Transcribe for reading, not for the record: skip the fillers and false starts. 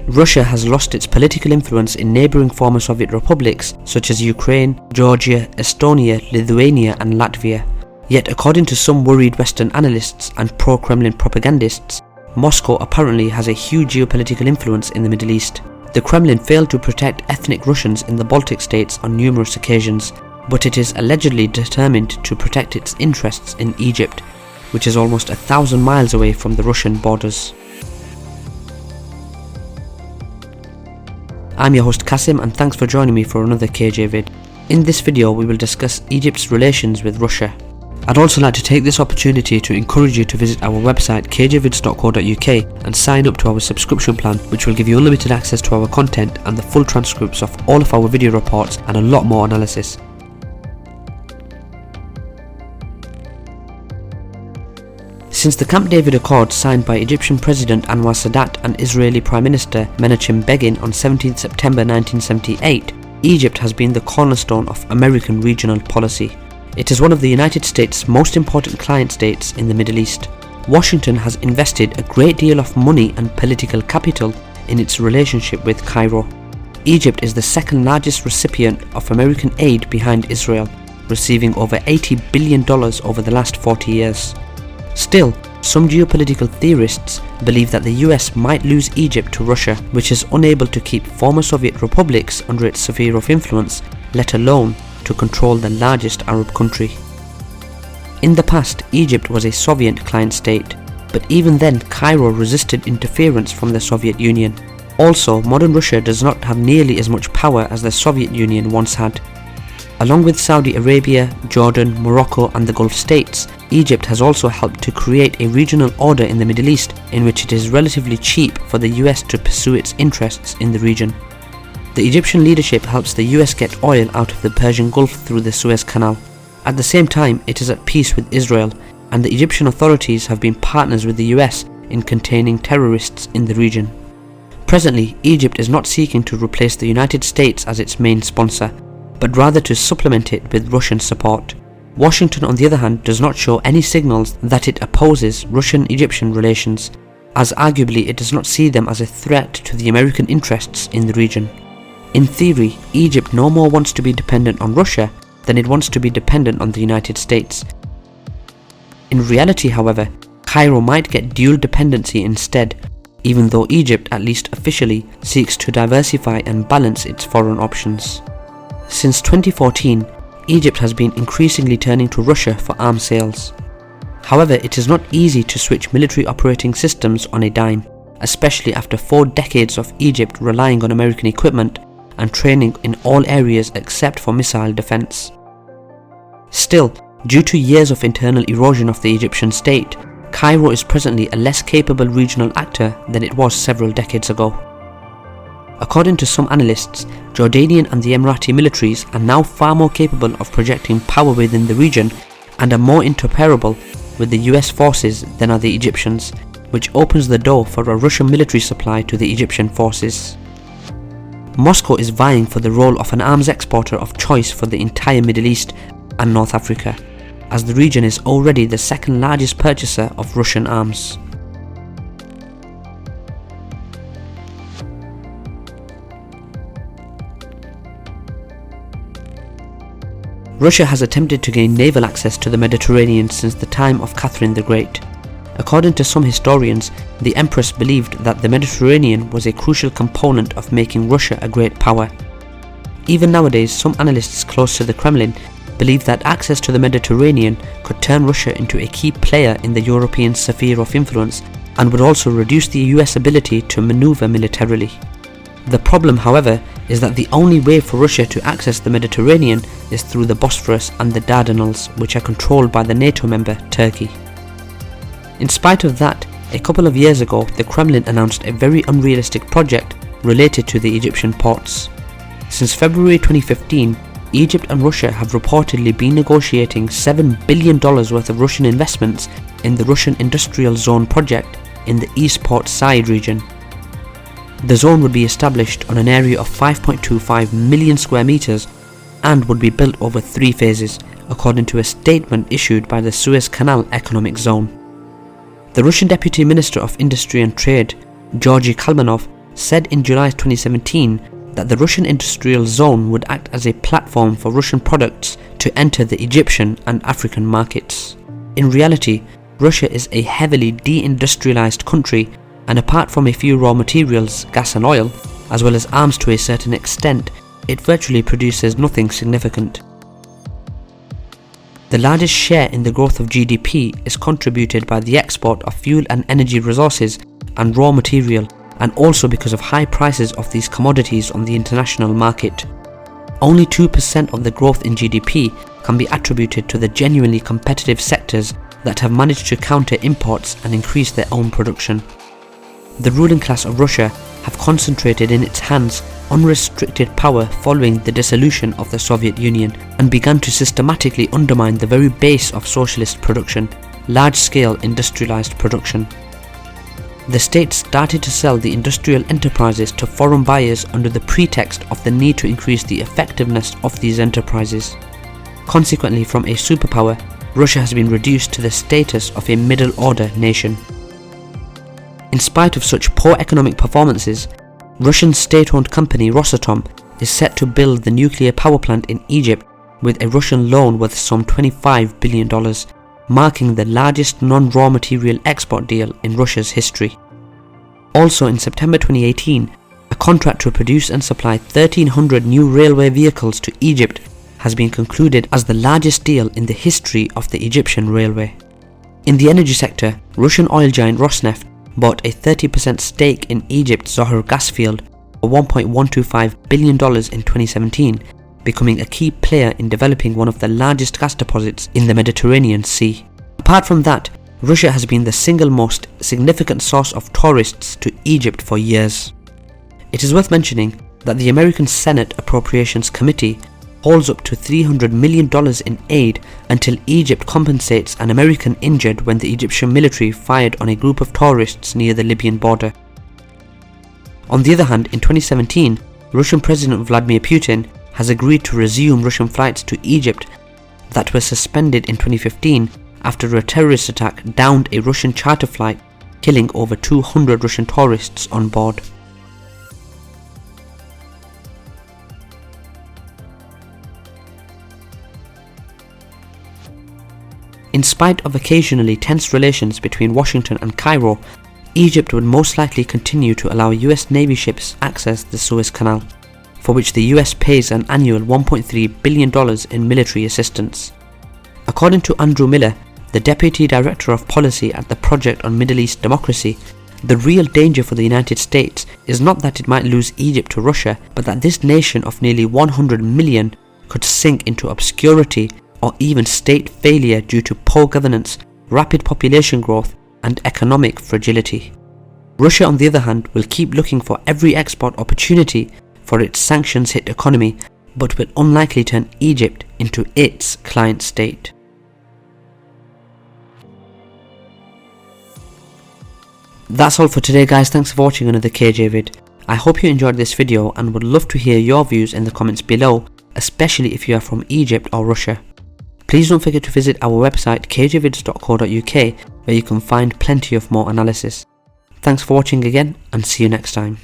Russia has lost its political influence in neighbouring former Soviet republics such as Ukraine, Georgia, Estonia, Lithuania and Latvia. Yet according to some worried Western analysts and pro-Kremlin propagandists, Moscow apparently has a huge geopolitical influence in the Middle East. The Kremlin failed to protect ethnic Russians in the Baltic states on numerous occasions, but it is allegedly determined to protect its interests in Egypt, which is almost 1,000 miles away from the Russian borders. I'm your host Kasim, and thanks for joining me for another KJ vid. In this video we will discuss Egypt's relations with Russia. I'd also like to take this opportunity to encourage you to visit our website kjvids.co.uk and sign up to our subscription plan, which will give you unlimited access to our content and the full transcripts of all of our video reports and a lot more analysis. Since the Camp David Accord signed by Egyptian President Anwar Sadat and Israeli Prime Minister Menachem Begin on 17 September 1978, Egypt has been the cornerstone of American regional policy. It is one of the United States' most important client states in the Middle East. Washington has invested a great deal of money and political capital in its relationship with Cairo. Egypt is the second largest recipient of American aid behind Israel, receiving over $80 billion over the last 40 years. Still, some geopolitical theorists believe that the US might lose Egypt to Russia, which is unable to keep former Soviet republics under its sphere of influence, let alone to control the largest Arab country. In the past, Egypt was a Soviet client state, but even then Cairo resisted interference from the Soviet Union. Also, modern Russia does not have nearly as much power as the Soviet Union once had. Along with Saudi Arabia, Jordan, Morocco and the Gulf states, Egypt has also helped to create a regional order in the Middle East in which it is relatively cheap for the US to pursue its interests in the region. The Egyptian leadership helps the US get oil out of the Persian Gulf through the Suez Canal. At the same time, it is at peace with Israel, and the Egyptian authorities have been partners with the US in containing terrorists in the region. Presently, Egypt is not seeking to replace the United States as its main sponsor, but rather to supplement it with Russian support. Washington, on the other hand, does not show any signals that it opposes Russian-Egyptian relations, as arguably it does not see them as a threat to the American interests in the region. In theory, Egypt no more wants to be dependent on Russia than it wants to be dependent on the United States. In reality, however, Cairo might get dual dependency instead, even though Egypt, at least officially, seeks to diversify and balance its foreign options. Since 2014, Egypt has been increasingly turning to Russia for arms sales. However, it is not easy to switch military operating systems on a dime, especially after 4 decades of Egypt relying on American equipment and training in all areas except for missile defense. Still, due to years of internal erosion of the Egyptian state, Cairo is presently a less capable regional actor than it was several decades ago. According to some analysts, Jordanian and the Emirati militaries are now far more capable of projecting power within the region and are more interoperable with the US forces than are the Egyptians, which opens the door for a Russian military supply to the Egyptian forces. Moscow is vying for the role of an arms exporter of choice for the entire Middle East and North Africa, as the region is already the second largest purchaser of Russian arms. Russia has attempted to gain naval access to the Mediterranean since the time of Catherine the Great. According to some historians, the Empress believed that the Mediterranean was a crucial component of making Russia a great power. Even nowadays, some analysts close to the Kremlin believe that access to the Mediterranean could turn Russia into a key player in the European sphere of influence and would also reduce the US ability to maneuver militarily. The problem, however, is that the only way for Russia to access the Mediterranean is through the Bosphorus and the Dardanelles, which are controlled by the NATO member Turkey. In spite of that, a couple of years ago the Kremlin announced a very unrealistic project related to the Egyptian ports. Since February 2015, Egypt and Russia have reportedly been negotiating $7 billion worth of Russian investments in the Russian Industrial Zone project in the East Port Said region. The zone would be established on an area of 5.25 million square meters and would be built over 3 phases, according to a statement issued by the Suez Canal Economic Zone. The Russian Deputy Minister of Industry and Trade, Georgy Kalmanov, said in July 2017 that the Russian industrial zone would act as a platform for Russian products to enter the Egyptian and African markets. In reality, Russia is a heavily deindustrialized country, and apart from a few raw materials, gas and oil, as well as arms to a certain extent, it virtually produces nothing significant. The largest share in the growth of GDP is contributed by the export of fuel and energy resources and raw material, and also because of high prices of these commodities on the international market. Only 2% of the growth in GDP can be attributed to the genuinely competitive sectors that have managed to counter imports and increase their own production. The ruling class of Russia have concentrated in its hands unrestricted power following the dissolution of the Soviet Union, and began to systematically undermine the very base of socialist production, large-scale industrialized production. The state started to sell the industrial enterprises to foreign buyers under the pretext of the need to increase the effectiveness of these enterprises. Consequently, from a superpower, Russia has been reduced to the status of a middle-order nation. In spite of such poor economic performances, Russian state-owned company Rosatom is set to build the nuclear power plant in Egypt with a Russian loan worth some $25 billion, marking the largest non-raw material export deal in Russia's history. Also in September 2018, a contract to produce and supply 1,300 new railway vehicles to Egypt has been concluded as the largest deal in the history of the Egyptian railway. In the energy sector, Russian oil giant Rosneft bought a 30% stake in Egypt's Zohr gas field for $1.125 billion in 2017, becoming a key player in developing one of the largest gas deposits in the Mediterranean Sea. Apart from that, Russia has been the single most significant source of tourists to Egypt for years. It is worth mentioning that the American Senate Appropriations Committee holds up to $300 million in aid until Egypt compensates an American injured when the Egyptian military fired on a group of tourists near the Libyan border. On the other hand, in 2017, Russian President Vladimir Putin has agreed to resume Russian flights to Egypt that were suspended in 2015 after a terrorist attack downed a Russian charter flight, killing over 200 Russian tourists on board. In spite of occasionally tense relations between Washington and Cairo, Egypt would most likely continue to allow US Navy ships access the Suez Canal, for which the US pays an annual $1.3 billion in military assistance. According to Andrew Miller, the Deputy Director of Policy at the Project on Middle East Democracy, the real danger for the United States is not that it might lose Egypt to Russia, but that this nation of nearly 100 million could sink into obscurity or even state failure due to poor governance, rapid population growth, and economic fragility. Russia, on the other hand, will keep looking for every export opportunity for its sanctions-hit economy, but will unlikely turn Egypt into its client state. That's all for today, guys. Thanks for watching another KJ vid. I hope you enjoyed this video and would love to hear your views in the comments below, especially if you are from Egypt or Russia. Please don't forget to visit our website kjvids.co.uk, where you can find plenty of more analysis. Thanks for watching again, and see you next time.